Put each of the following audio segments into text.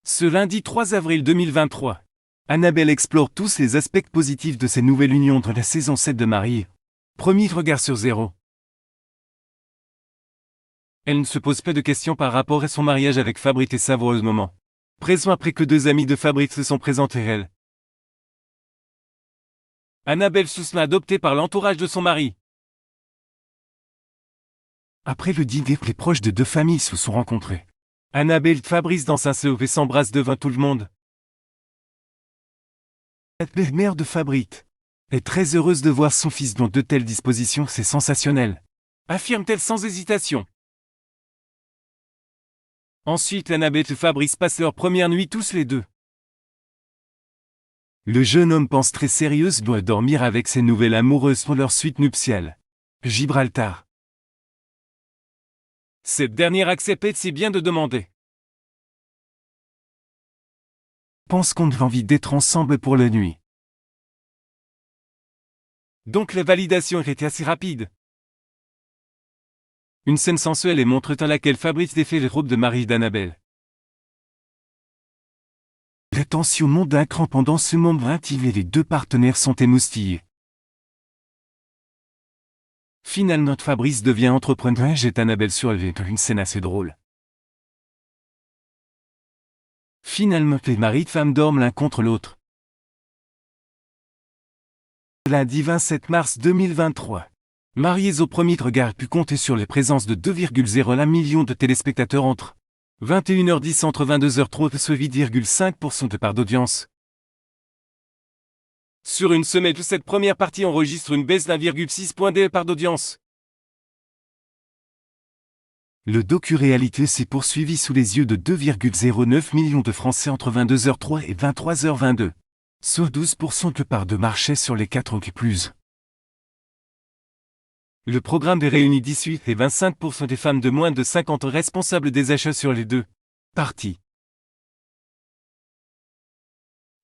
Ce lundi 3 avril 2023, Annabelle explore tous les aspects positifs de cette nouvelle union dans la saison 7 de Marie. Premier regard sur Zéro. Elle ne se pose pas de questions par rapport à son mariage avec Fabrice et savoureuse moment présent après que deux amis de Fabrice se sont présentés elle. Annabelle Sousma adoptée par l'entourage de son mari. Après le dîner, les proches de deux familles se sont rencontrés. Annabelle et Fabrice dansent un sauve et s'embrassent devant tout le monde. La mère de Fabrice est très heureuse de voir son fils dans de telles dispositions, c'est sensationnel, affirme-t-elle sans hésitation. Ensuite, Annabelle et Fabrice passent leur première nuit tous les deux. Le jeune homme pense très sérieuse doit dormir avec ses nouvelles amoureuses pour leur suite nuptiale. Gibraltar. Cette dernière accepte si bien de demander. Pense qu'on a envie d'être ensemble pour la nuit. Donc la validation était assez rapide. Une scène sensuelle et montre dans laquelle Fabrice défait les robes de Marie d'Annabelle. La tension monte d'un cran pendant ce moment intime et les deux partenaires sont émoustillés. Finalement, Fabrice devient entrepreneur et jette Annabelle sur elle, une scène assez drôle. Finalement, les maris de femmes dorment l'un contre l'autre. Lundi 27 mars 2023. Mariés au premier regard pu compter sur les présences de 2,01 millions de téléspectateurs entre 21h10 entre 22h03 ce 8,5% de part d'audience. Sur une semaine, cette première partie enregistre une baisse d'1,6 point de part d'audience. Le docu-réalité s'est poursuivi sous les yeux de 2,09 millions de Français entre 22h03 et 23h22, soit 12% de part de marché sur les 4 ans qui plus. Le programme réunit 18 et 25% des femmes de moins de 50 ans responsables des achats sur les deux parties.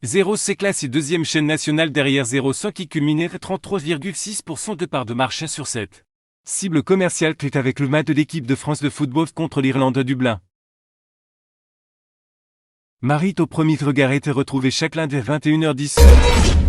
Zéro c'est classé deuxième chaîne nationale derrière Zéro qui culminait à 33,6% de part de marché sur cette cible commerciale qui est avec le match de l'équipe de France de football contre l'Irlande à Dublin. Marie au premier regard était retrouvé chaque lundi à 21h10.